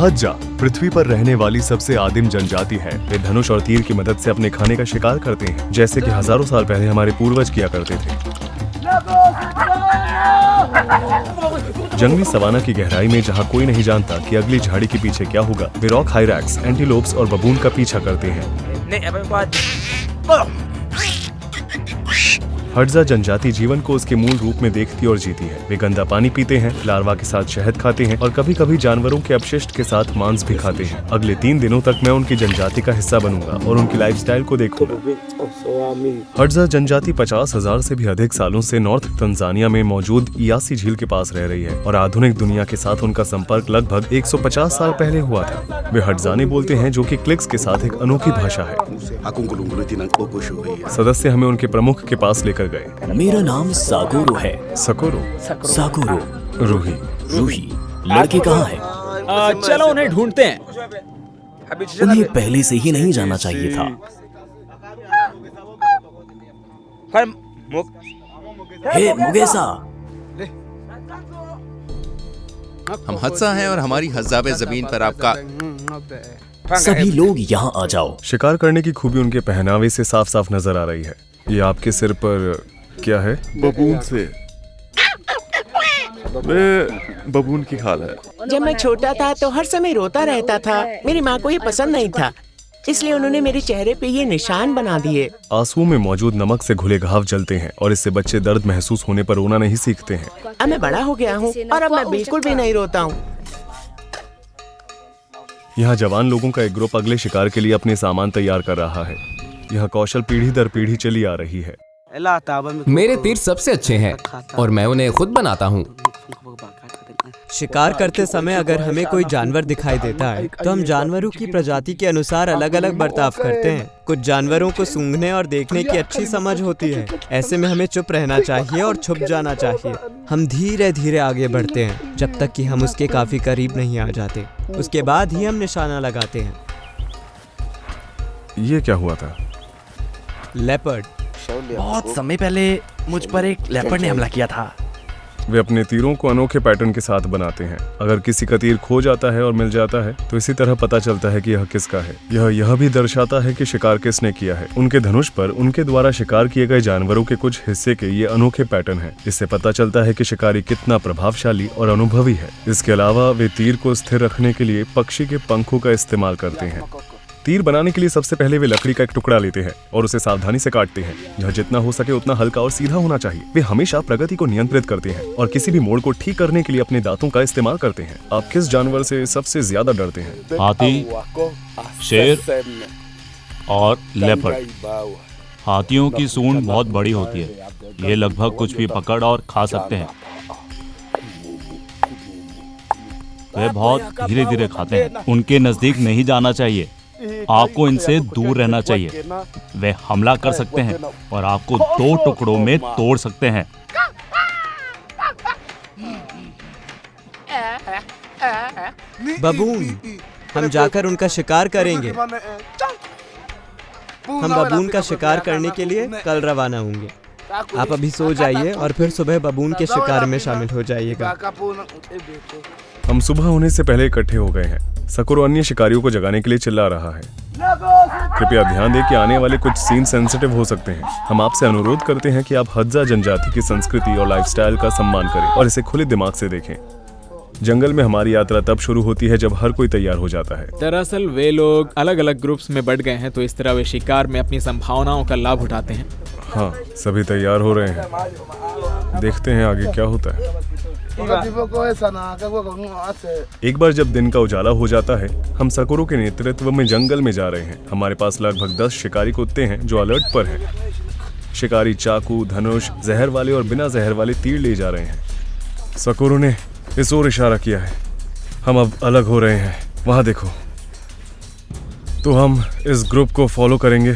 हज्जा पृथ्वी पर रहने वाली सबसे आदिम जनजाति है। वे धनुष और तीर की मदद से अपने खाने का शिकार करते हैं, जैसे कि हजारों साल पहले हमारे पूर्वज किया करते थे। जंगली सवाना की गहराई में जहाँ कोई नहीं जानता कि अगली झाड़ी के पीछे क्या होगा, वे रॉक हाइरैक्स, एंटीलोप्स और बबून का पीछा करते हैं। हड्जा जनजाति जीवन को उसके मूल रूप में देखती और जीती है। वे गंदा पानी पीते हैं, लार्वा के साथ शहद खाते हैं और कभी कभी जानवरों के अपशिष्ट के साथ मांस भी खाते हैं। अगले 3 दिनों तक मैं उनकी जनजाति का हिस्सा बनूंगा और उनकी लाइफस्टाइल को देखूंगा। हड्जा जनजाति 50,000 से भी अधिक सालों से नॉर्थ तंजानिया में मौजूद इयासी झील के पास रह रही है और आधुनिक दुनिया के साथ उनका संपर्क लगभग 150 साल पहले हुआ था। वे हड्जानी बोलते हैं, जो कि क्लिक्स के साथ एक अनोखी भाषा है। सदस्य हमें उनके प्रमुख के पास लेकर गए। मेरा नाम सागोरो है। सागोरो। रूही। लड़के कहाँ हैं? चलो उन्हें ढूंढते हैं। उन्हें पहले से ही नहीं जाना चाहिए था। हे मुगेसा। हम हज्जा हैं और हमारी हज्जाबे जमीन पर आपका। सभी लोग यहाँ आ जाओ। शिकार करने की खूबी उनके पहनावे से साफ साफ नजर आ रही है। ये आपके सिर पर क्या है? बबून से। बबून की खाल है। जब मैं छोटा था तो हर समय रोता रहता था। मेरी माँ को ये पसंद नहीं था, इसलिए उन्होंने मेरे चेहरे पे ये निशान बना दिए। आंसुओं में मौजूद नमक से घुले घाव जलते हैं और इससे बच्चे दर्द महसूस होने पर रोना नहीं सीखते हैं। अब मैं बड़ा हो गया हूँ और अब मैं बिल्कुल भी नहीं रोता हूँ। यहाँ जवान लोगों का एक ग्रुप अगले शिकार के लिए अपने सामान तैयार कर रहा है। यह कौशल पीढ़ी दर पीढ़ी चली आ रही है। मेरे तीर सबसे अच्छे हैं और मैं उन्हें खुद बनाता हूँ। शिकार करते समय अगर हमें कोई जानवर दिखाई देता है तो हम जानवरों की प्रजाति के अनुसार अलग अलग बर्ताव करते हैं। कुछ जानवरों को सूंघने और देखने की अच्छी समझ होती है। ऐसे में हमें चुप रहना चाहिए और छुप जाना चाहिए। हम धीरे धीरे आगे बढ़ते हैं जब तक कि हम उसके काफी करीब नहीं आ जाते। उसके बाद ही हम निशाना लगाते हैं। ये क्या हुआ था? लेपर्ड। बहुत समय पहले मुझ पर एक लेपर्ड ने हमला किया था। वे अपने तीरों को अनोखे पैटर्न के साथ बनाते हैं। अगर किसी का तीर खो जाता है और मिल जाता है तो इसी तरह पता चलता है कि यह किसका है। यह भी दर्शाता है कि शिकार किसने किया है। उनके धनुष पर उनके द्वारा शिकार किए गए जानवरों के कुछ हिस्से के ये अनोखे पैटर्न हैं। इससे पता चलता है कि शिकारी कितना प्रभावशाली और अनुभवी है। इसके अलावा वे तीर को स्थिर रखने के लिए पक्षी के पंखों का इस्तेमाल करते हैं। तीर बनाने के लिए सबसे पहले वे लकड़ी का एक टुकड़ा लेते हैं और उसे सावधानी से काटते हैं। यह जितना हो सके उतना हल्का और सीधा होना चाहिए। वे हमेशा प्रगति को नियंत्रित करते हैं और किसी भी मोड़ को ठीक करने के लिए अपने दांतों का इस्तेमाल करते हैं। आप किस जानवर से सबसे ज्यादा डरते हैं? हाथी, शेर और लेपर्ड। हाथियों की सूंड बहुत बड़ी होती है। ये लगभग कुछ भी पकड़ और खा सकते हैं। वे बहुत धीरे धीरे खाते हैं। उनके नजदीक नहीं जाना चाहिए। आपको इनसे दूर रहना चाहिए। वे हमला कर सकते हैं और आपको 2 टुकड़ों में तोड़ सकते हैं। बबून। हम जाकर उनका शिकार करेंगे। हम बबून का शिकार करने के लिए कल रवाना होंगे। आप अभी सो जाइए और फिर सुबह बबून के शिकार में शामिल हो जाइएगा। हम सुबह होने से पहले इकट्ठे हो गए हैं। सकुरो अन्य शिकारियों को जगाने के लिए चिल्ला रहा है। कृपया ध्यान दें कि आने वाले कुछ सीन सेंसिटिव हो सकते हैं। हम आपसे अनुरोध करते हैं कि आप हज्जा जनजाति की संस्कृति और लाइफस्टाइल का सम्मान करें और इसे खुले दिमाग से देखें। जंगल में हमारी यात्रा तब शुरू होती है जब हर कोई तैयार हो जाता है। दरअसल वे लोग अलग अलग ग्रुप्स में बढ़ गए हैं, तो इस तरह वे शिकार में अपनी संभावनाओं का लाभ उठाते हैं। हाँ, सभी तैयार हो रहे हैं। देखते हैं आगे क्या होता है। एक बार जब दिन का उजाला हो जाता है, हम सकुरो के नेतृत्व में जंगल में जा रहे हैं। हमारे पास लगभग 10 शिकारी कुत्ते हैं जो अलर्ट पर हैं। शिकारी चाकू, धनुष, जहर वाले और बिना जहर वाले तीर ले जा रहे हैं। सकुरो ने इस ओर इशारा किया है। हम अब अलग हो रहे हैं। वहां देखो। तो हम इस ग्रुप को फॉलो करेंगे।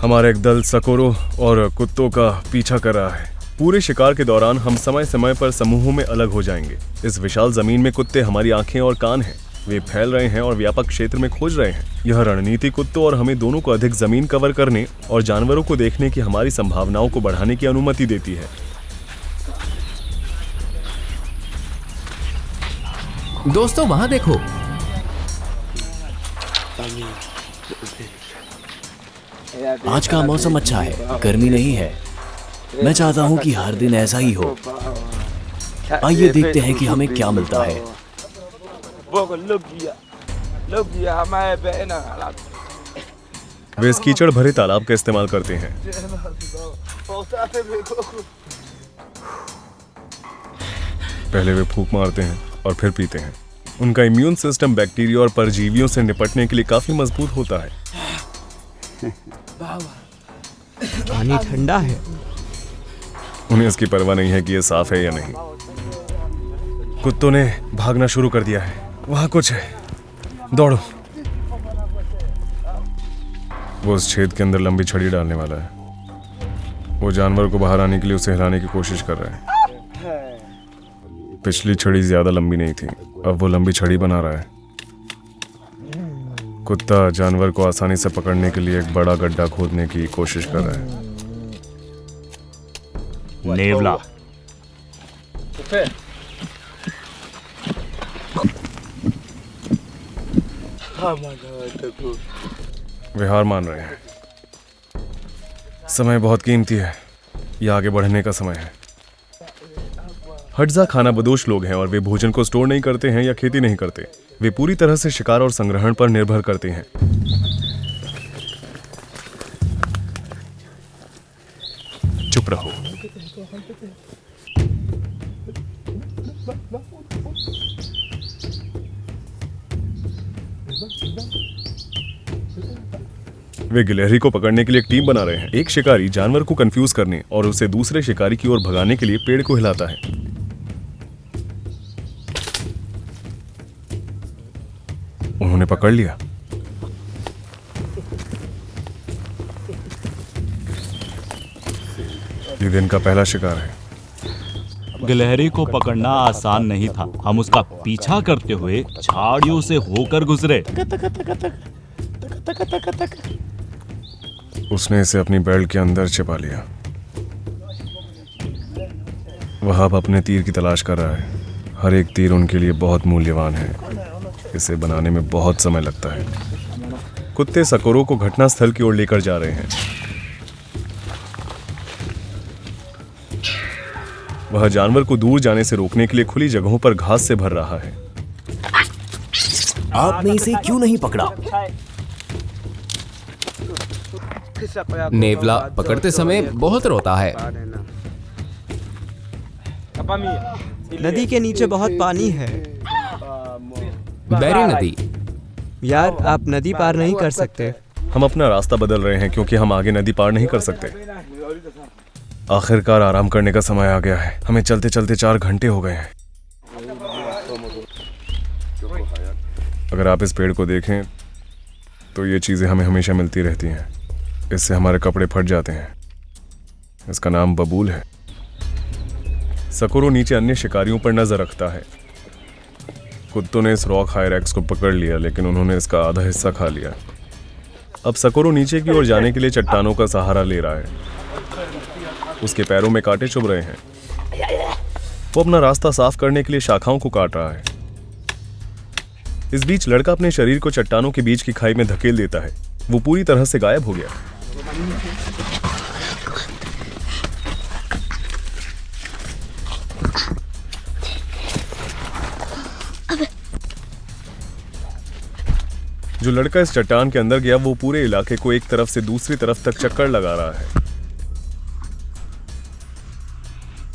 हमारा एक दल सकुरो और कुत्तों का पीछा कर रहा है। पूरे शिकार के दौरान हम समय समय पर समूहों में अलग हो जाएंगे। इस विशाल जमीन में कुत्ते हमारी आंखें और कान हैं। वे फैल रहे हैं और व्यापक क्षेत्र में खोज रहे हैं। यह रणनीति कुत्तों और हमें दोनों को अधिक जमीन कवर करने और जानवरों को देखने की हमारी संभावनाओं को बढ़ाने की अनुमति देती है। दोस्तों वहां देखो। आज का मौसम अच्छा है, गर्मी नहीं है। मैं चाहता हूँ कि हर दिन ऐसा ही हो। आइए देखते हैं कि हमें क्या मिलता है। वे इस कीचड़ भरे तालाब का इस्तेमाल करते हैं। पहले वे फूंक मारते हैं और फिर पीते हैं। उनका इम्यून सिस्टम बैक्टीरिया और परजीवियों से निपटने के लिए काफी मजबूत होता है। पानी ठंडा है। उन्हें इसकी परवाह नहीं है कि यह साफ है या नहीं। कुत्तों ने भागना शुरू कर दिया है। वहां कुछ है, दौड़ो। वो उस छेद के अंदर लंबी छड़ी डालने वाला है। वो जानवर को बाहर आने के लिए उसे हिलाने की कोशिश कर रहा है। पिछली छड़ी ज्यादा लंबी नहीं थी, अब वो लंबी छड़ी बना रहा है। कुत्ता जानवर को आसानी से पकड़ने के लिए एक बड़ा गड्ढा खोदने की कोशिश कर रहा है। नेवला, वे हार मान रहे हैं। समय बहुत कीमती है। यह आगे बढ़ने का समय है। हट्जा खाना बदोश लोग हैं और वे भोजन को स्टोर नहीं करते हैं या खेती नहीं करते। वे पूरी तरह से शिकार और संग्रहण पर निर्भर करते हैं। चुप रहो। वे गिलहरी को पकड़ने के लिए एक टीम बना रहे हैं। एक शिकारी जानवर को कंफ्यूज करने और उसे दूसरे शिकारी की ओर भगाने के लिए पेड़ को हिलाता है। उन्होंने पकड़ लिया। ये दिन का पहला शिकार है। गिलहरी को पकड़ना आसान नहीं था। हम उसका पीछा करते हुए झाड़ियों से होकर गुजरे। उसने इसे अपनी बेल्ट के अंदर छिपा लिया। वह अब अपने तीर की तलाश कर रहा है। हर एक तीर उनके लिए बहुत मूल्यवान है। इसे बनाने में बहुत समय लगता है। कुत्ते सकोरों को घटनास्थल की ओर लेकर जा रहे हैं। वह जानवर को दूर जाने से रोकने के लिए खुली जगहों पर घास से भर रहा है। आपने इसे क्यों नहीं पकड़ा? नेवला पकड़ते समय बहुत रोता है। नदी के नीचे बहुत पानी है। बैरी नदी। यार, आप नदी पार नहीं कर सकते। हम अपना रास्ता बदल रहे हैं क्योंकि हम आगे नदी पार नहीं कर सकते। आखिरकार आराम करने का समय आ गया है। हमें चलते चलते 4 घंटे हो गए हैं। अगर आप इस पेड़ को देखें तो ये चीजें हमें हमेशा मिलती रहती हैं। इससे हमारे कपड़े फट जाते हैं। इसका नाम बबूल है। सकोरो नीचे अन्य शिकारियों पर नजर रखता है। कुत्तों ने इस रॉक हायरैक्स को पकड़ लिया, लेकिन उन्होंने इसका आधा हिस्सा खा लिया। अब सकोरो नीचे की ओर जाने के लिए चट्टानों का सहारा ले रहा है। उसके पैरों में कांटे चुभ रहे हैं। वो अपना रास्ता साफ करने के लिए शाखाओं को काट रहा है। इस बीच लड़का अपने शरीर को चट्टानों के बीच की खाई में धकेल देता है। वो पूरी तरह से गायब हो गया। जो लड़का इस चट्टान के अंदर गया वो पूरे इलाके को एक तरफ से दूसरी तरफ तक चक्कर लगा रहा है।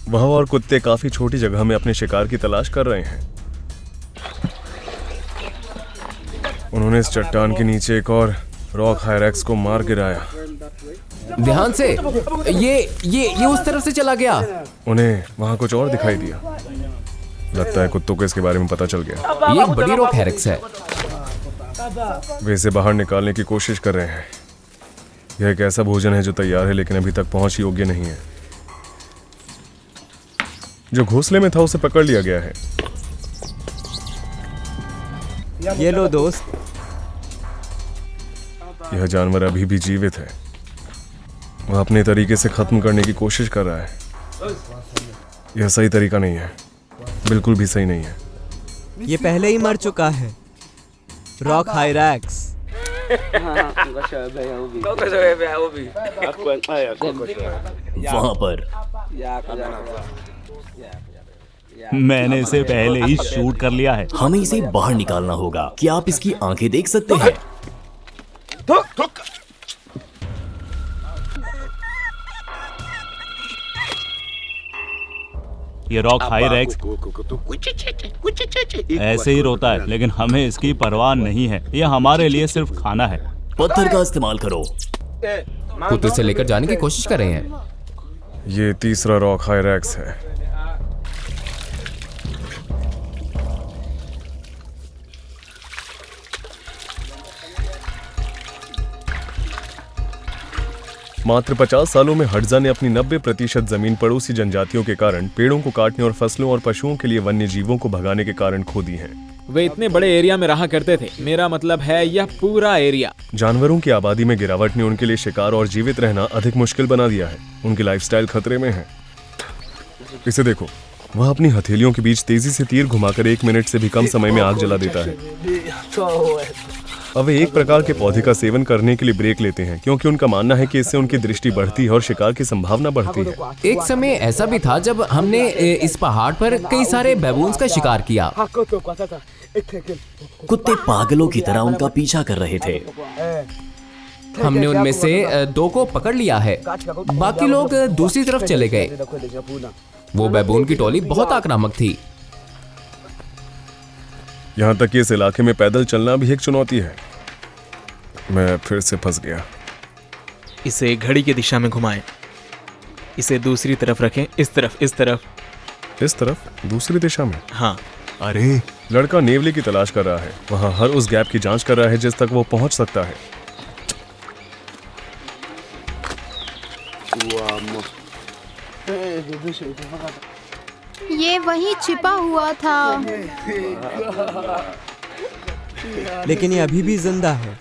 वह और कुत्ते काफी छोटी जगह में अपने शिकार की तलाश कर रहे हैं। उन्होंने इस चट्टान के नीचे एक और रॉक हायरैक्स को मार गिराया। ध्यान से। ये उस तरफ से चला गया। उन्हें वहां कुछ और दिखाई दिया। लगता है कुत्तों को इसके बारे में पता चल गया। ये एक बड़ी रॉक हायरैक्स है। वे इसे बाहर निकालने की कोशिश कर रहे हैं। यह एक ऐसा भोजन है जो तैयार है लेकिन अभी तक पहुंच योग्य नहीं है। जो घोंसले में था उसे पकड़ लिया गया है। ये लो दोस्त। यह जानवर अभी भी जीवित है। वह अपने तरीके से खत्म करने की कोशिश कर रहा है। यह सही तरीका नहीं है, बिल्कुल भी सही नहीं है। ये पहले ही मर चुका है। रॉक हायरैक्स। वहाँ पर मैंने इसे पहले ही शूट कर लिया है। हमें इसे बाहर निकालना होगा। क्या आप इसकी आंखें देख सकते हैं? ये रॉक हायरैक्स ऐसे ही रोता है, लेकिन हमें इसकी परवाह नहीं है। ये हमारे लिए सिर्फ खाना है। पत्थर का इस्तेमाल करो। कुत्ते से लेकर जाने की कोशिश कर रहे हैं। ये तीसरा रॉक हायरैक्स है। मात्र 50 सालों में हडजा ने अपनी 90% जमीन पड़ोसी जनजातियों के कारण, पेड़ों को काटने और फसलों और पशुओं के लिए वन्य जीवों को भगाने के कारण खो दी है। वे इतने बड़े एरिया में रहा करते थे। मेरा मतलब है यह पूरा एरिया। जानवरों की आबादी में गिरावट ने उनके लिए शिकार और जीवित रहना अधिक मुश्किल बना दिया है। उनकी लाइफस्टाइल खतरे में है। इसे देखो, वह अपनी हथेलियों के बीच तेजी से तीर घुमाकर 1 मिनट से भी कम समय में आग जला देता है। अब वे एक प्रकार के पौधे का सेवन करने के लिए ब्रेक लेते हैं, क्योंकि उनका मानना है कि इससे उनकी दृष्टि बढ़ती है और शिकार की संभावना बढ़ती है। एक समय ऐसा भी था जब हमने इस पहाड़ पर कई सारे बैबून्स का शिकार किया। कुत्ते पागलों की तरह उनका पीछा कर रहे थे। हमने उनमें से 2 को पकड़ लिया है। बाकी लोग दूसरी तरफ चले गए। वो बैबून की टोली बहुत आक्रामक थी। यहाँ तक कि इस इलाके में पैदल चलना भी एक चुनौती है। मैं फिर से फंस गया। इसे घड़ी की दिशा में घुमाएं। इसे दूसरी तरफ रखें। इस तरफ, इस तरफ, इस तरफ, दूसरी दिशा में। हाँ। अरे, लड़का नेवले की तलाश कर रहा है। वहाँ हर उस गैप की जांच कर रहा है जिस तक वो पहुंच सकता है। ये वही छिपा हुआ था। लेकिन ये अभी भी जिंदा है।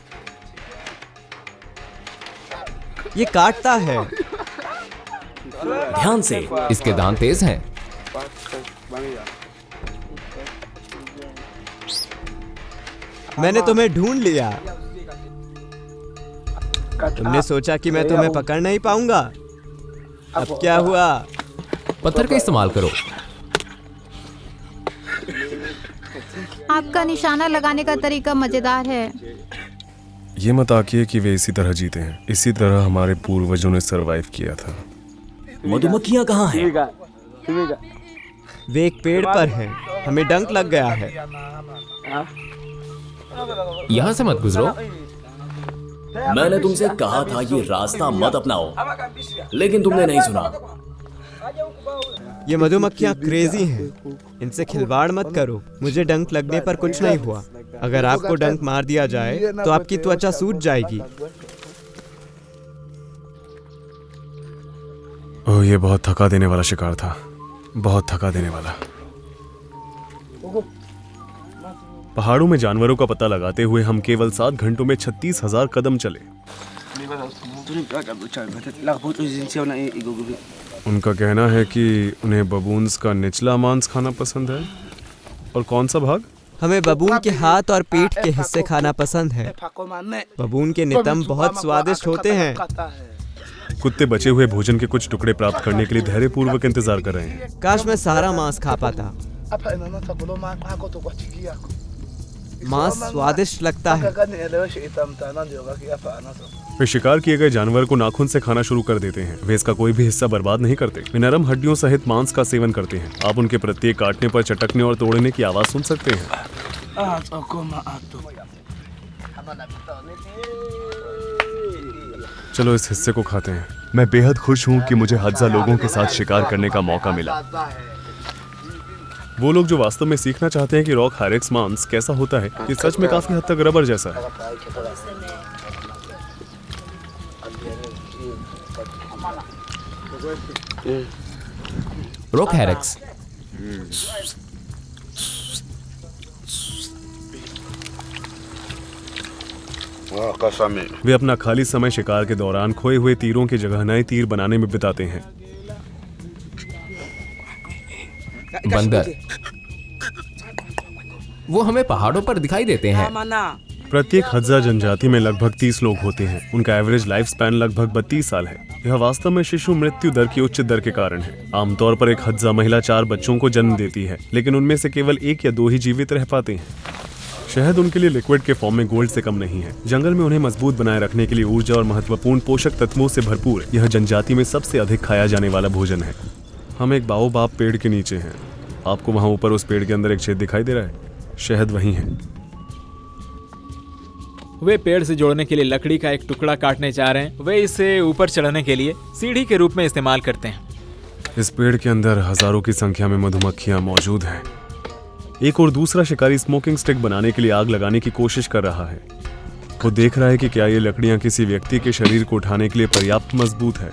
ये काटता है। ध्यान से। इसके दांत तेज हैं। मैंने तुम्हें ढूंढ लिया। तुमने सोचा कि मैं तुम्हें पकड़ नहीं पाऊंगा। अब क्या हुआ? पत्थर का इस्तेमाल करो। आपका निशाना लगाने का तरीका मजेदार है। ये मत आकिए कि वे इसी तरह जीते हैं। इसी तरह हमारे पूर्वजों ने सरवाइव किया था। मधुमक्खियाँ कहाँ हैं? वे एक पेड़ पर हैं। हमें डंक लग गया है। यहाँ से मत गुजरो। मैंने तुमसे कहा था ये रास्ता मत अपनाओ, लेकिन तुमने नहीं सुना। ये मधुमक्खियाँ क्रेजी हैं। इनसे खिलवाड़ मत करो। मुझे डंक लगने पर कुछ नहीं हुआ। अगर आपको डंक मार दिया जाए तो आपकी त्वचा सूज जाएगी। ओह, ये बहुत थका देने वाला शिकार था। बहुत थका देने वाला। पहाड़ों में जानवरों का पता लगाते हुए हम केवल 7 घंटों में 36,000 कदम चले। उनका कहना है कि उन्हें बबून्स का निचला मांस खाना पसंद है। और कौन सा भाग? हमें बबून के हाथ और पीठ के हिस्से खाना पसंद है। बबून के नितंब बहुत स्वादिष्ट होते हैं। कुत्ते बचे हुए भोजन के कुछ टुकड़े प्राप्त करने के लिए धैर्यपूर्वक इंतजार कर रहे हैं। काश मैं सारा मांस खा पाता। मांस स्वादिष्ट लगता है। वे शिकार किए गए जानवर को नाखून से खाना शुरू कर देते हैं। वे इसका कोई भी हिस्सा बर्बाद नहीं करते। वे नरम हड्डियों सहित मांस का सेवन करते हैं। आप उनके प्रत्येक काटने पर चटकने और तोड़ने की आवाज सुन सकते हैं। चलो इस हिस्से को खाते हैं। मैं बेहद खुश हूँ कि मुझे हड्जा लोगों के साथ शिकार करने का मौका मिला। वो लोग जो वास्तव में सीखना चाहते हैं कि रॉक हायरैक्स मांस कैसा होता है, ये सच में काफी हद तक रबर जैसा है। रॉक हायरैक्स। वे अपना खाली समय शिकार के दौरान खोए हुए तीरों की जगह नए तीर बनाने में बिताते हैं। बंदर वो हमें पहाड़ों पर दिखाई देते हैं। प्रत्येक हज्जा जनजाति में लगभग 30 लोग होते हैं। उनका एवरेज लाइफ स्पैन लगभग 32 साल है। यह वास्तव में शिशु मृत्यु दर की उच्च दर के कारण है। आमतौर पर एक हज्जा महिला 4 बच्चों को जन्म देती है, लेकिन उनमें से केवल 1 या 2 ही जीवित रह पाते हैं। शहद उनके लिए लिक्विड के फॉर्म में गोल्ड से कम नहीं है। जंगल में उन्हें मजबूत बनाए रखने के लिए ऊर्जा और महत्वपूर्ण पोषक तत्वों से भरपूर यह जनजाति में सबसे अधिक खाया जाने वाला भोजन है। हम एक बाओबाब पेड़ के नीचे हैं। आपको वहां ऊपर उस पेड़ के अंदर एक छेद दिखाई दे रहा है? शहद वही है। वे पेड़ से जोड़ने के लिए लकड़ी का एक टुकड़ा काटने जा रहे हैं। वे इसे ऊपर चढ़ने के लिए सीढ़ी के रूप में इस्तेमाल करते हैं। इस पेड़ के अंदर हजारों की संख्या में मधुमक्खियां मौजूद हैं। एक और दूसरा शिकारी स्मोकिंग स्टिक बनाने के लिए आग लगाने की कोशिश कर रहा है। वो देख रहा है कि क्या ये लकड़ियां किसी व्यक्ति के शरीर को उठाने के लिए पर्याप्त मजबूत है।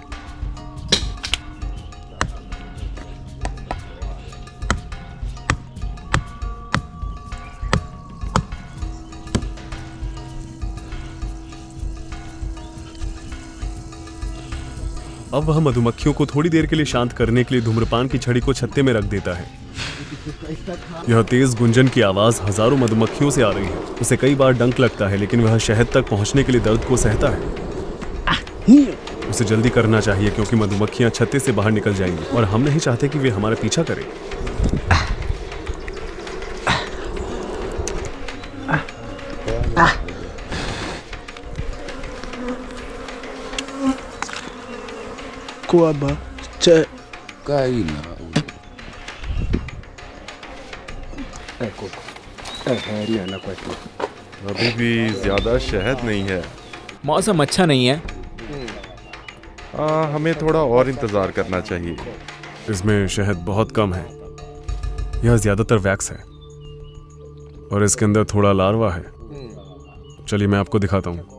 अब वह मधुमक्खियों को थोड़ी देर के लिए शांत करने के लिए धूम्रपान की छड़ी को छत्ते में रख देता है। यह तेज गुंजन की आवाज हजारों मधुमक्खियों से आ रही है। उसे कई बार डंक लगता है, लेकिन वह शहद तक पहुंचने के लिए दर्द को सहता है। उसे जल्दी करना चाहिए क्योंकि मधुमक्खियां छत्ते से बाहर निकल जाएंगी और हम नहीं चाहते कि वे हमारा पीछा करें। अभी भी ज्यादा शहद नहीं है। मौसम अच्छा नहीं है। हमें थोड़ा और इंतजार करना चाहिए। इसमें शहद बहुत कम है। यह ज्यादातर वैक्स है और इसके अंदर थोड़ा लार्वा है। चलिए मैं आपको दिखाता हूँ।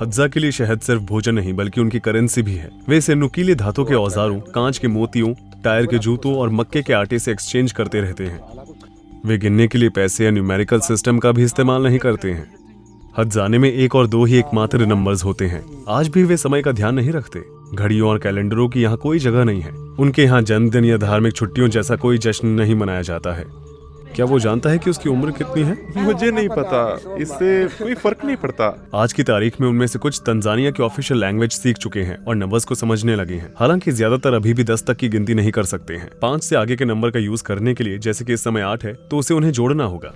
हज्जा के लिए शहद सिर्फ भोजन नहीं बल्कि उनकी करेंसी भी है। वे इसे नुकीले धातु के औजारों, कांच के मोतियों, टायर के जूतों और मक्के के आटे से एक्सचेंज करते रहते हैं। वे गिनने के लिए पैसे या न्यूमेरिकल सिस्टम का भी इस्तेमाल नहीं करते हैं। हज्जाने में 1 और 2 ही एकमात्र नंबर्स होते हैं। आज भी वे समय का ध्यान नहीं रखते। घड़ियों और कैलेंडरों की यहाँ कोई जगह नहीं है। उनके यहाँ जन्मदिन या धार्मिक छुट्टियों जैसा कोई जश्न नहीं मनाया जाता है। क्या वो जानता है कि उसकी उम्र कितनी है? मुझे नहीं पता। इससे कोई फर्क नहीं पड़ता। आज की तारीख में उनमें से कुछ तंजानिया की ऑफिशियल लैंग्वेज सीख चुके हैं और नंबर्स को समझने लगे हैं। हालांकि ज्यादातर अभी भी 10 तक की गिनती नहीं कर सकते हैं। 5 से आगे के नंबर का यूज करने के लिए, जैसे कि इस समय 8 है, तो उसे उन्हें जोड़ना होगा।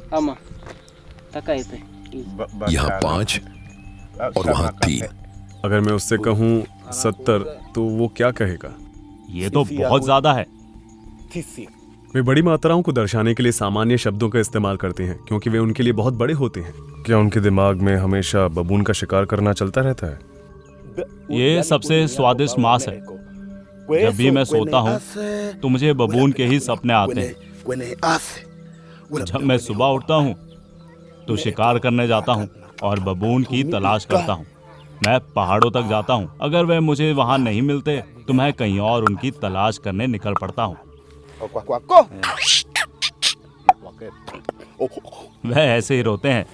यहाँ 5 और वहाँ 3। अगर मैं उससे कहूँ 70 तो वो क्या कहेगा? ये तो बहुत ज्यादा है। वे बड़ी मात्राओं को दर्शाने के लिए सामान्य शब्दों का इस्तेमाल करते हैं क्योंकि वे उनके लिए बहुत बड़े होते हैं। क्या उनके दिमाग में हमेशा बबून का शिकार करना चलता रहता है? ये सबसे स्वादिष्ट मांस है। जब भी मैं सोता हूँ तो मुझे बबून के ही सपने आते हैं। जब मैं सुबह उठता हूँ तो शिकार करने जाता हूँ और बबून की तलाश करता हूँ। मैं पहाड़ों तक जाता हूँ। अगर वे मुझे वहाँ नहीं मिलते तो मैं कहीं और उनकी तलाश करने निकल पड़ता हूँ। वह ऐसे ही रोते हैं।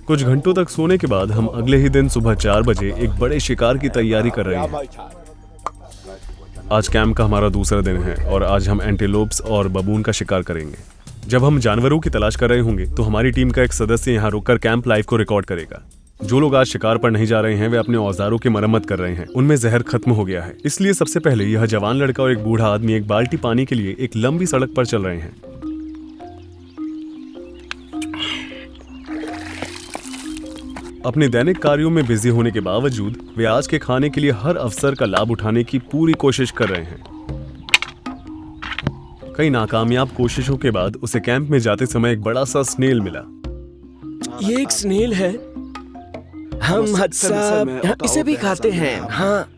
कुछ घंटों तक सोने के बाद हम अगले ही दिन सुबह 4 बजे एक बड़े शिकार की तैयारी कर रहे हैं। आज कैंप का हमारा दूसरा दिन है और आज हम एंटीलोप्स और बबून का शिकार करेंगे। जब हम जानवरों की तलाश कर रहे होंगे तो हमारी टीम का एक सदस्य यहाँ रुककर कैंप लाइव को रिकॉर्ड करेगा। जो लोग आज शिकार पर नहीं जा रहे हैं वे अपने औजारों की मरम्मत कर रहे हैं। उनमें जहर खत्म हो गया है, इसलिए सबसे पहले यह जवान लड़का और एक बूढ़ा आदमी एक बाल्टी पानी के लिए एक लंबी सड़क पर चल रहे हैं। अपने दैनिक कार्यों में बिजी होने के बावजूद वे आज के खाने के लिए हर अवसर का लाभ उठाने की पूरी कोशिश कर रहे हैं। कई नाकामयाब कोशिशों के बाद उसे कैंप में जाते समय एक बड़ा सा स्नेल मिला। ये एक स्नेल है। हम हद्सा इसे भी खाते हैं। हाँ,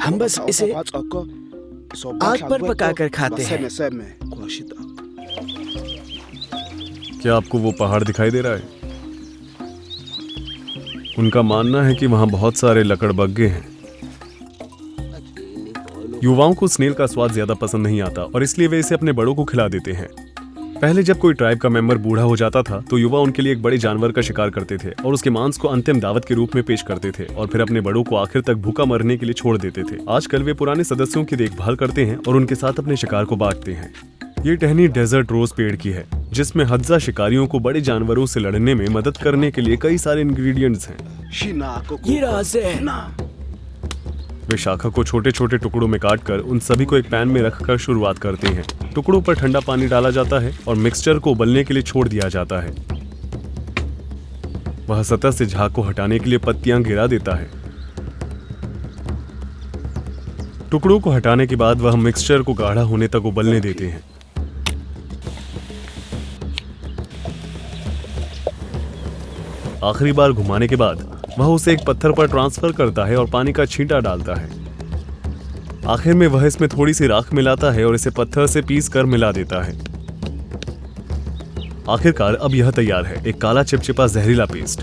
हम बस इसे आग पर पकाकर खाते हैं। क्या आपको वो पहाड़ दिखाई दे रहा है? उनका मानना है कि वहां बहुत सारे लकड़बग्गे हैं। युवाओं को स्नेल का स्वाद ज्यादा पसंद नहीं आता और इसलिए वे इसे अपने बड़ों को खिला देते हैं। पहले जब कोई ट्राइब का मेंबर बूढ़ा हो जाता था तो युवा उनके लिए एक बड़े जानवर का शिकार करते थे और उसके मांस को अंतिम दावत के रूप में पेश करते थे और फिर अपने बड़ों को आखिर तक भूखा मरने के लिए छोड़ देते थे। आजकल वे पुराने सदस्यों की देखभाल करते हैं और उनके साथ अपने शिकार को बांटते हैं। ये टहनी डेजर्ट रोज पेड़ की है। जिसमें हत्जा शिकारियों को बड़े जानवरों से लड़ने में मदद करने के लिए कई सारे इंग्रेडिएंट्स हैं। ये रहा ज़हर। वे शाखा को छोटे छोटे टुकड़ों में काटकर उन सभी को एक पैन में रखकर शुरुआत करते हैं। टुकड़ों पर ठंडा पानी डाला जाता है और मिक्सचर को उबलने के लिए छोड़ दिया जाता है। वह सतह से झाग को हटाने के लिए पत्तियां गिरा देता है। टुकड़ों को हटाने के बाद वह मिक्सचर को गाढ़ा होने तक उबलने देते हैं। आखिरी बार घुमाने के बाद वह उसे एक पत्थर पर ट्रांसफर करता है और पानी का छींटा डालता है। आखिर में वह इसमें थोड़ी सी राख मिलाता है और इसे पत्थर से पीस कर मिला देता है। आखिरकार अब यह तैयार है, एक काला चिपचिपा जहरीला पेस्ट।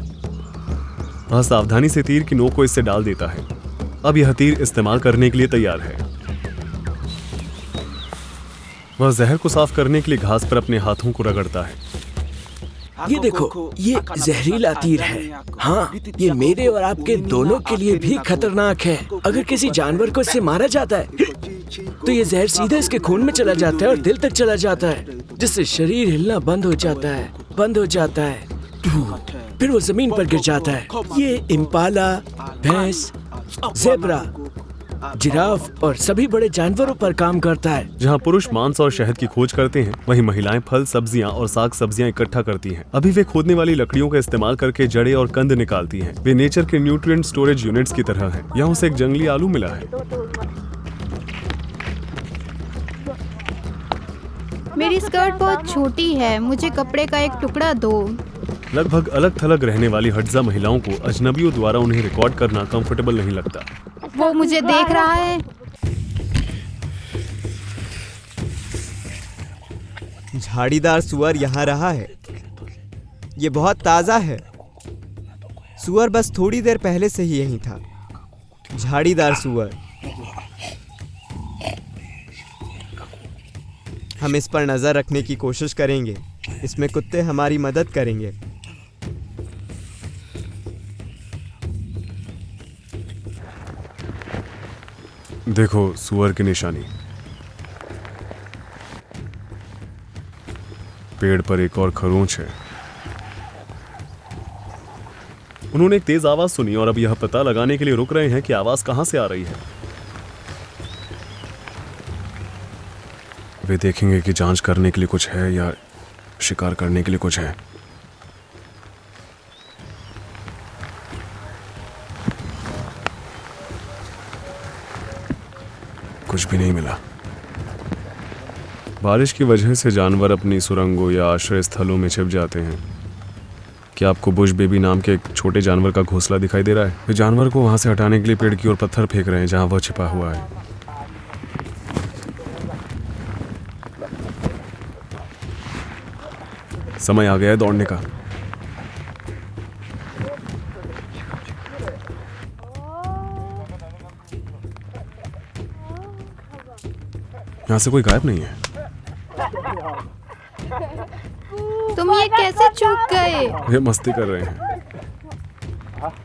वह सावधानी से तीर की नोक को इससे डाल देता है। अब यह तीर इस्तेमाल करने के लिए तैयार है। वह जहर को साफ करने के लिए घास पर अपने हाथों को रगड़ता है। ये देखो, ये जहरीला तीर है। हाँ, ये मेरे और आपके दोनों के लिए भी खतरनाक है। अगर किसी जानवर को इससे मारा जाता है तो ये जहर सीधे इसके खून में चला जाता है और दिल तक चला जाता है, जिससे शरीर हिलना बंद हो जाता है। फिर वो जमीन पर गिर जाता है। ये इम्पाला, भैंस, ज़ेब्रा, जिराफ और सभी बड़े जानवरों पर काम करता है। जहाँ पुरुष मांस और शहद की खोज करते हैं, वहीं महिलाएं फल, सब्जियां और साग सब्जियां इकट्ठा करती हैं। अभी वे खोदने वाली लकड़ियों का इस्तेमाल करके जड़ें और कंद निकालती हैं। वे नेचर के न्यूट्रिएंट स्टोरेज यूनिट्स की तरह हैं। यहाँ उसे एक जंगली आलू मिला है। मेरी स्कर्ट बहुत छोटी है, मुझे कपड़े का एक टुकड़ा दो। लगभग अलग थलग रहने वाली हट्जा महिलाओं को अजनबियों द्वारा उन्हें रिकॉर्ड करना कंफर्टेबल नहीं लगता। वो मुझे देख रहा है। झाड़ीदार सुअर यहाँ रहा है। ये बहुत ताज़ा है। सुअर बस थोड़ी देर पहले से ही यहीं था। झाड़ीदार सुअर। हम इस पर नज़र रखने की कोशिश करेंगे। इसमें कुत्ते हमारी मदद करेंगे। देखो सुअर की निशानी। पेड़ पर एक और खरोंच है। उन्होंने एक तेज आवाज सुनी और अब यह पता लगाने के लिए रुक रहे हैं कि आवाज कहां से आ रही है। वे देखेंगे कि जांच करने के लिए कुछ है या शिकार करने के लिए कुछ है। कुछ भी नहीं मिला। बारिश की वजह से जानवर अपनी सुरंगों या आश्रय स्थलों में छिप जाते हैं। क्या आपको बुश बेबी नाम के एक छोटे जानवर का घोंसला दिखाई दे रहा है? वे जानवर को वहां से हटाने के लिए पेड़ की ओर पत्थर फेंक रहे हैं जहां वह छिपा हुआ है। समय आ गया है दौड़ने का। यहाँ से कोई गायब नहीं है। तुम ये कैसे चूक गए? ये मस्ती कर रहे हैं।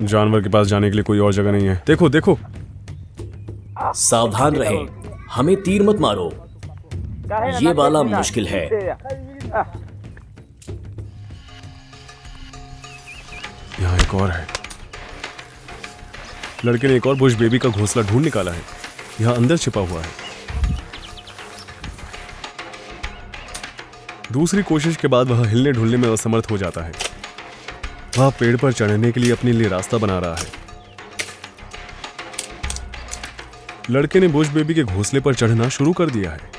जानवर के पास जाने के लिए कोई और जगह नहीं है। देखो देखो। सावधान रहें, हमें तीर मत मारो, ये वाला मुश्किल है। यहाँ एक और है। लड़के ने एक और बुश बेबी का घोंसला ढूंढ निकाला है। यहाँ अंदर छिपा हुआ है। दूसरी कोशिश के बाद वह हिलने ढुलने में असमर्थ हो जाता है। वह पेड़ पर चढ़ने के लिए अपने लिए रास्ता बना रहा है। लड़के ने बुश बेबी के घोंसले पर चढ़ना शुरू कर दिया है।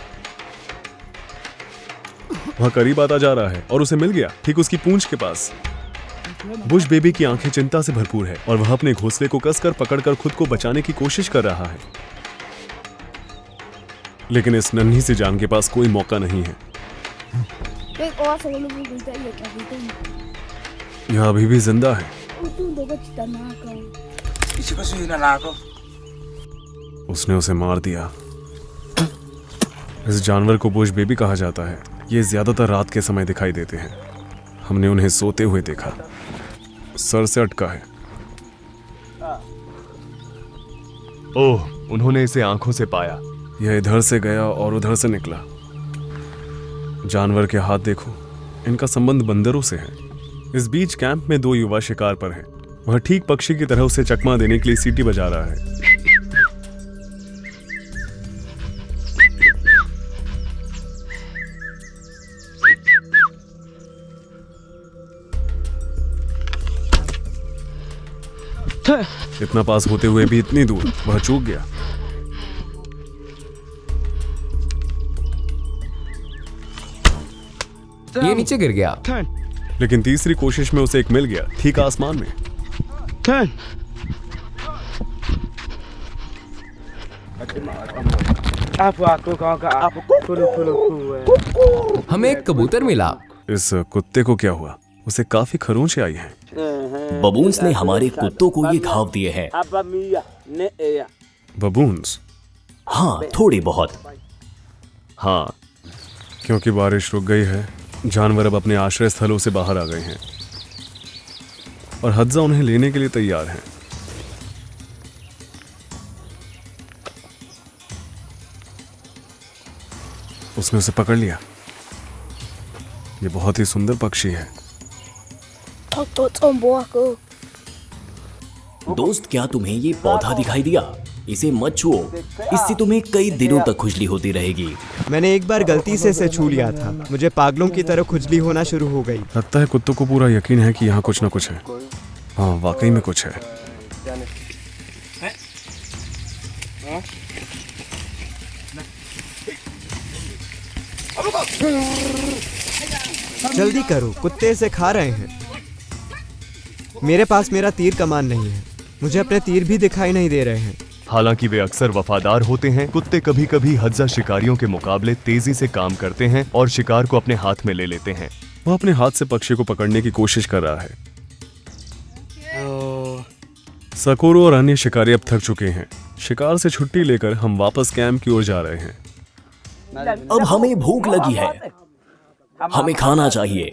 वह करीब आता जा रहा है और उसे मिल गया, ठीक उसकी पूंछ के पास। बुश बेबी की आंखें चिंता से भरपूर है और वह अपने घोंसले को कसकर पकड़कर खुद को बचाने की कोशिश कर रहा है। लेकिन इस नन्ही सी जान के पास कोई मौका नहीं है। यह अभी भी जिंदा है। उसने उसे मार दिया। इस जानवर को बुश बेबी कहा जाता है। ये ज्यादातर रात के समय दिखाई देते हैं। हमने उन्हें सोते हुए देखा। सर से अटका है। ओह, उन्होंने इसे आंखों से पाया। यह इधर से गया और उधर से निकला। जानवर के हाथ देखो, इनका संबंध बंदरों से है। इस बीच कैंप में 2 युवा शिकार पर हैं। वह ठीक पक्षी की तरह उसे चकमा देने के लिए सीटी बजा रहा है। इतना पास होते हुए भी इतनी दूर, वह चूक गया। ये नीचे गिर गया। लेकिन तीसरी कोशिश में उसे एक मिल गया, ठीक आसमान में। हमें एक कबूतर मिला। इस कुत्ते को क्या हुआ? उसे काफी खरोंचे आई हैं। बबून्स ने हमारे कुत्तों को ये घाव दिए हैं। बबून्स? हाँ, थोड़ी बहुत। हाँ, क्योंकि बारिश रुक गई है, जानवर अब अपने आश्रय स्थलों से बाहर आ गए हैं और हज्जा उन्हें लेने के लिए तैयार हैं। उसने उसे पकड़ लिया। ये बहुत ही सुंदर पक्षी है। दोस्त, क्या तुम्हें ये पौधा दिखाई दिया? इसे मत छुओ, इससे तुम्हें कई दिनों तक खुजली होती रहेगी। मैंने एक बार गलती से इसे छू लिया था। मुझे पागलों की तरह खुजली होना शुरू हो गई। लगता है कुत्तों को पूरा यकीन है कि यहाँ कुछ ना कुछ है। हाँ, वाकई में कुछ है। जल्दी करो, कुत्ते इसे खा रहे हैं। मेरे पास मेरा तीर कमान नहीं है। मुझे अपने तीर भी दिखाई नहीं दे रहे हैं। हालांकि वे अक्सर वफादार होते हैं, कुत्ते कभी कभी हज्जा शिकारियों के मुकाबले तेजी से काम करते हैं और शिकार को अपने हाथ में ले लेते हैं। वह अपने हाथ से पक्षी को पकड़ने की कोशिश कर रहा है। सकोरो और अन्य शिकारी अब थक चुके हैं। शिकार से छुट्टी लेकर हम वापस कैंप की ओर जा रहे हैं। अब हमें भूख लगी है, हमें खाना चाहिए।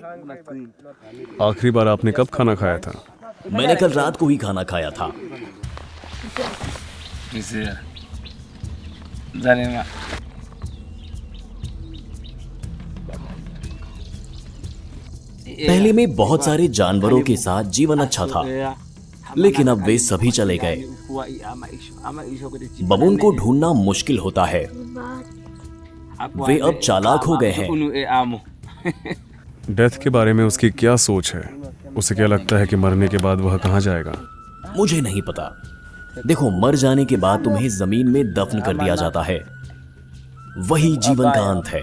आखिरी बार आपने कब खाना खाया था? मैंने कल रात को ही खाना खाया था। पहले में बहुत सारे जानवरों के साथ जीवन अच्छा था, लेकिन अब वे सभी चले गए। बबून को ढूंढना मुश्किल होता है। वे अब चालाक हो गए हैं। डेथ के बारे में उसकी क्या सोच है? उसे क्या लगता है कि मरने के बाद वह कहाँ जाएगा? मुझे नहीं पता। देखो, मर जाने के बाद तुम्हें जमीन में दफन कर दिया जाता है। वही जीवन का अंत है।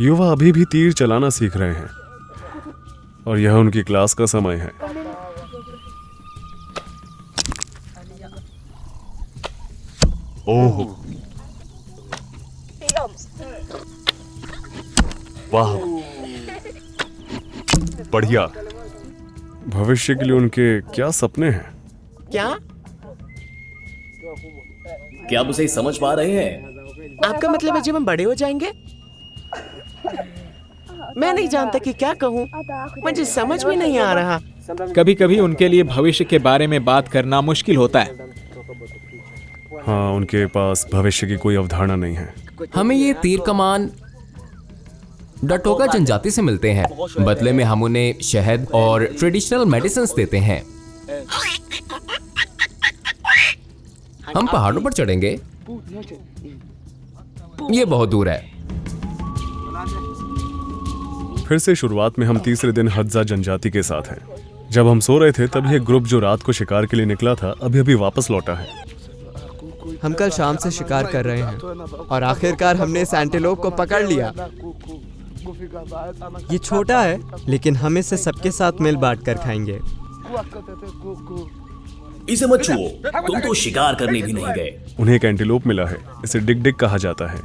युवा अभी भी तीर चलाना सीख रहे हैं और यह उनकी क्लास का समय है। ओह, वाह, बढ़िया। भविष्य के लिए उनके क्या सपने हैं? क्या आप उसे समझ पा रहे हैं? आपका मतलब है जब हम बड़े हो जाएंगे? मैं नहीं जानता कि क्या कहूँ, मुझे समझ भी नहीं आ रहा। कभी कभी उनके लिए भविष्य के बारे में बात करना मुश्किल होता है। हाँ, उनके पास भविष्य की कोई अवधारणा नहीं है। हमें ये तीर कमान डटोका जनजाति से मिलते हैं। बदले में हम उन्हें शहद और ट्रेडिशनल मेडिसिन्स देते हैं। हम पहाड़ों पर चढ़ेंगे। ये बहुत दूर है। फिर से शुरुआत में हम तीसरे दिन हज्जा जनजाति के साथ हैं। जब हम सो रहे थे तब यह ग्रुप जो रात को शिकार के लिए निकला था अभी अभी वापस लौटा है। हम कल शाम से शिकार कर रहे हैं और आखिरकार हमने इस एंटीलोप को पकड़ लिया। ये छोटा है, लेकिन हम इसे सबके साथ मिल बांट कर खाएंगे। इसे मत छुओ, तुम तो शिकार करने भी नहीं गए। उन्हें एक एंटीलोप मिला है, इसे डिग डिग कहा जाता है।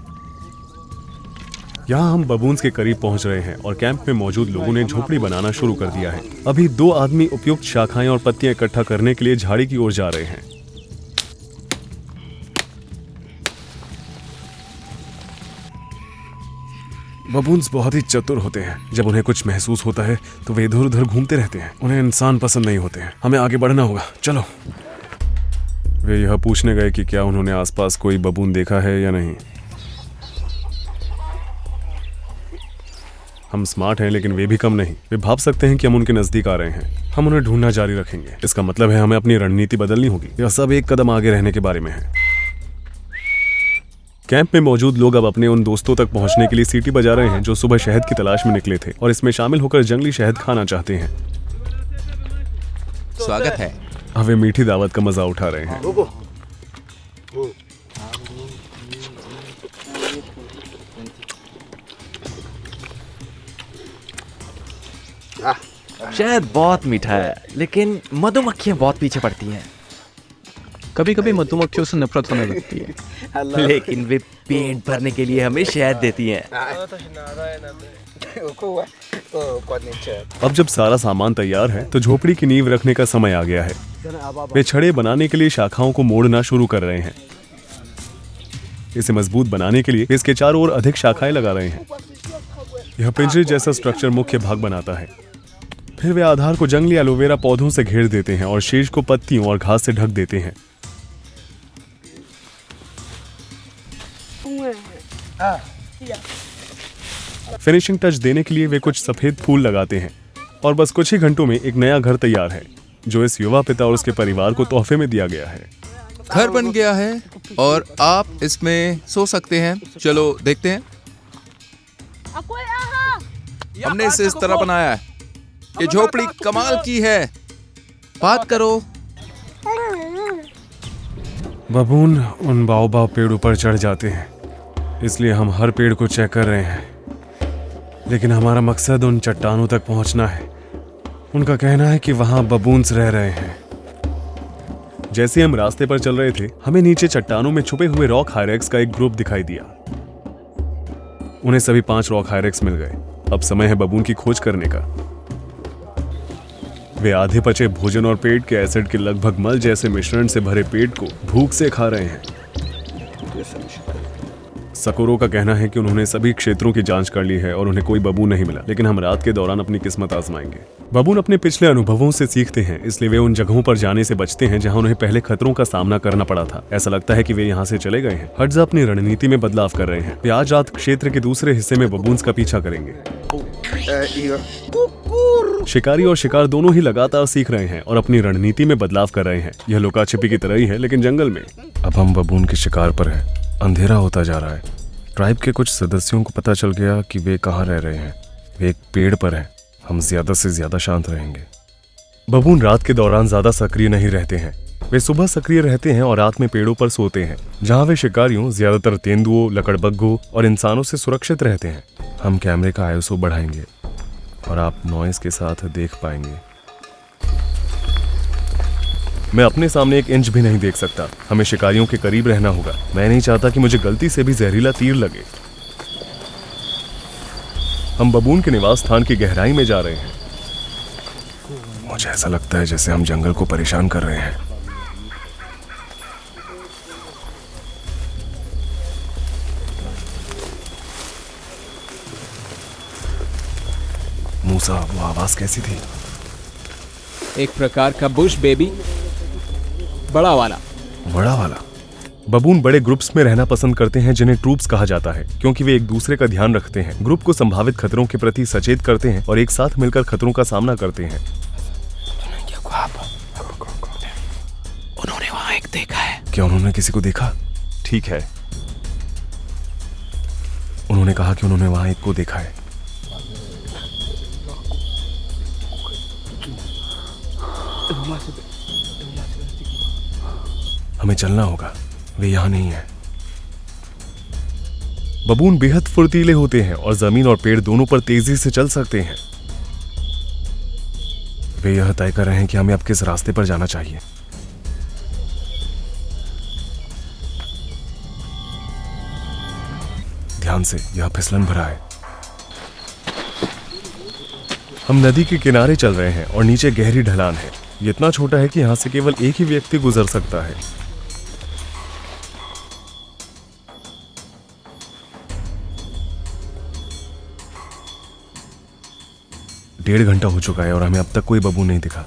यहाँ हम बबून्स के करीब पहुंच रहे हैं और कैंप में मौजूद लोगों ने झोपड़ी बनाना शुरू कर दिया है। अभी 2 आदमी उपयुक्त शाखाएं और पत्तियां इकट्ठा करने के लिए झाड़ी की ओर जा रहे हैं। बबून्स बहुत ही चतुर होते हैं। जब उन्हें कुछ महसूस होता है तो वे इधर उधर घूमते रहते हैं। उन्हें इंसान पसंद नहीं होते हैं। हमें आगे बढ़ना होगा, चलो। वे यह पूछने गए कि क्या उन्होंने आसपास कोई बबून देखा है या नहीं। हम स्मार्ट हैं लेकिन वे भी कम नहीं। वे भाप सकते हैं कि हम उनके नजदीक आ रहे हैं। हम उन्हें ढूंढना जारी रखेंगे। इसका मतलब है हमें अपनी रणनीति बदलनी होगी। यह सब एक कदम आगे रहने के बारे में है। कैंप में मौजूद लोग अब अपने उन दोस्तों तक पहुंचने के लिए सीटी बजा रहे हैं जो सुबह शहद की तलाश में निकले थे और इसमें शामिल होकर जंगली शहद खाना चाहते हैं। स्वागत है। अब वे मीठी दावत का मजा उठा रहे हैं। शहद बहुत मीठा है, लेकिन मधुमक्खियां बहुत पीछे पड़ती हैं। कभी कभी मधुमक्खियों से नफरत होने लगती है, लेकिन वे पेट भरने के लिए हमें शहद देती हैं। अब जब सारा सामान तैयार है तो झोपड़ी की नींव रखने का समय आ गया है। वे छड़े बनाने के लिए शाखाओं को मोड़ना शुरू कर रहे हैं। इसे मजबूत बनाने के लिए इसके चारों ओर अधिक शाखाएं लगा रहे हैं। यह पिंजरे जैसा स्ट्रक्चर मुख्य भाग बनाता है। फिर वे आधार को जंगली एलोवेरा पौधों से घेर देते हैं और शीर्ष को पत्तियों और घास से ढक देते हैं। फिनिशिंग टच देने के लिए वे कुछ सफेद फूल लगाते हैं और बस कुछ ही घंटों में एक नया घर तैयार है जो इस युवा पिता और उसके परिवार को तोहफे में दिया गया है। घर बन गया है और आप इसमें सो सकते हैं। चलो देखते हैं। हमने इसे इस तरह बनाया है। ये झोपड़ी कमाल की है। बात करो। बबून उन बाओबाब पेड़ों पर चढ़ जाते हैं, इसलिए हम हर पेड़ को चेक कर रहे हैं। लेकिन हमारा मकसद उन चट्टानों तक पहुंचना है। उनका कहना है कि वहां बबून्स रह रहे हैं। जैसे हम रास्ते पर चल रहे थे, हमें नीचे चट्टानों में छुपे हुए रॉक हायरेक्स का एक ग्रुप दिखाई दिया। उन्हें सभी 5 रॉक हायरेक्स मिल गए। अब समय है बबून की खोज करने का। वे आधे पचे भोजन और पेट के एसिड के लगभग मल जैसे मिश्रण से भरे पेट को भूख से खा रहे हैं। सकोरो का कहना है कि उन्होंने सभी क्षेत्रों की जांच कर ली है और उन्हें कोई बबून नहीं मिला, लेकिन हम रात के दौरान अपनी किस्मत आजमाएंगे। बबून अपने पिछले अनुभवों से सीखते हैं, इसलिए वे उन जगहों पर जाने से बचते हैं जहां उन्हें पहले खतरों का सामना करना पड़ा था। ऐसा लगता है कि वे यहां से चले गए हैं। हड्जा अपनी रणनीति में बदलाव कर रहे हैं। वे आज रात क्षेत्र के दूसरे हिस्से में बबून्स का पीछा करेंगे। शिकारी और शिकार दोनों ही लगातार सीख रहे हैं और अपनी रणनीति में बदलाव कर रहे हैं। यह लुका छिपी की तरह ही है, लेकिन जंगल में। अब हम बबून के शिकार पर हैं। अंधेरा होता जा रहा है। ट्राइब के कुछ सदस्यों को पता चल गया कि वे कहाँ रह रहे हैं। वे एक पेड़ पर हैं। हम ज्यादा से ज्यादा शांत रहेंगे। बबून रात के दौरान ज्यादा सक्रिय नहीं रहते हैं। वे सुबह सक्रिय रहते हैं और रात में पेड़ों पर सोते हैं, जहां वे शिकारियों, ज्यादातर तेंदुओं, लकड़बग्घों और इंसानों से सुरक्षित रहते हैं। हम कैमरे का आईएसओ बढ़ाएंगे और आप नॉइस के साथ देख पाएंगे। मैं अपने सामने 1 इंच भी नहीं देख सकता। हमें शिकारियों के करीब रहना होगा। मैं नहीं चाहता कि मुझे गलती से भी जहरीला तीर लगे। हम बबून के निवास स्थान की गहराई में जा रहे हैं। मुझे ऐसा लगता है जैसे हम जंगल को परेशान कर रहे हैं। मूसा, वो आवाज कैसी थी? एक प्रकार का बुश बेबी, बड़ा वाला। बड़ा वाला। बबून बड़े ग्रुप्स में रहना पसंद करते हैं जिन्हें ट्रूप्स कहा जाता है, क्योंकि वे एक दूसरे का ध्यान रखते हैं, ग्रुप को संभावित खतरों के प्रति सचेत करते हैं और एक साथ मिलकर खतरों का सामना करते हैं। उन्होंने वहां एक देखा है। क्या उन्होंने किसी को देखा? ठीक है। उन्होंने कहा कि उन्होंने वहां एक को देखा है। हमें चलना होगा। वे यहां नहीं है। बबून बेहद फुर्तीले होते हैं और जमीन और पेड़ दोनों पर तेजी से चल सकते हैं। वे यह तय कर रहे हैं कि हमें अब किस रास्ते पर जाना चाहिए। ध्यान से, यह फिसलन भरा है। हम नदी के किनारे चल रहे हैं और नीचे गहरी ढलान है। ये इतना छोटा है कि यहां से केवल एक ही व्यक्ति गुजर सकता है। डेढ़ घंटा हो चुका है और हमें अब तक कोई बबून नहीं दिखा।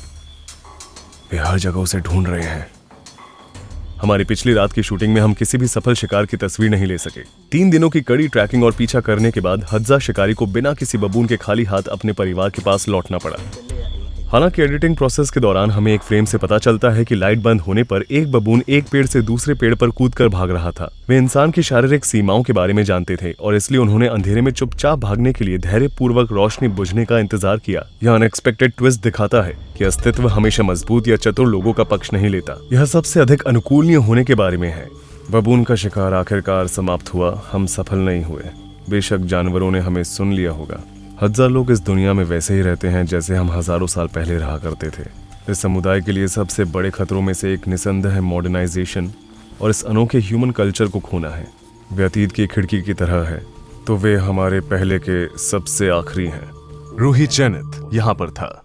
वे हर जगह उसे ढूंढ रहे हैं। हमारी पिछली रात की शूटिंग में हम किसी भी सफल शिकार की तस्वीर नहीं ले सके। 3 दिनों की कड़ी ट्रैकिंग और पीछा करने के बाद हज्जा शिकारी को बिना किसी बबून के खाली हाथ अपने परिवार के पास लौटना पड़ा। हालांकि एडिटिंग प्रोसेस के दौरान हमें एक फ्रेम से पता चलता है कि लाइट बंद होने पर एक बबून एक पेड़ से दूसरे पेड़ पर कूदकर भाग रहा था। वे इंसान की शारीरिक सीमाओं के बारे में जानते थे और इसलिए उन्होंने अंधेरे में चुपचाप भागने के लिए धैर्यपूर्वक रोशनी बुझने का इंतजार किया। यह अनएक्सपेक्टेड ट्विस्ट दिखाता है कि अस्तित्व हमेशा मजबूत या चतुर लोगों का पक्ष नहीं लेता। यह सबसे अधिक अनुकूलनीय होने के बारे में है। बबून का शिकार आखिरकार समाप्त हुआ। हम सफल नहीं हुए। बेशक जानवरों ने हमें सुन लिया होगा। हज़ार लोग इस दुनिया में वैसे ही रहते हैं जैसे हम हजारों साल पहले रहा करते थे। इस समुदाय के लिए सबसे बड़े खतरों में से एक निसंदेह है मॉडर्नाइजेशन और इस अनोखे ह्यूमन कल्चर को खोना है। वे अतीत की खिड़की की तरह है तो वे हमारे पहले के सबसे आखिरी हैं। रूही चैनित यहाँ पर था।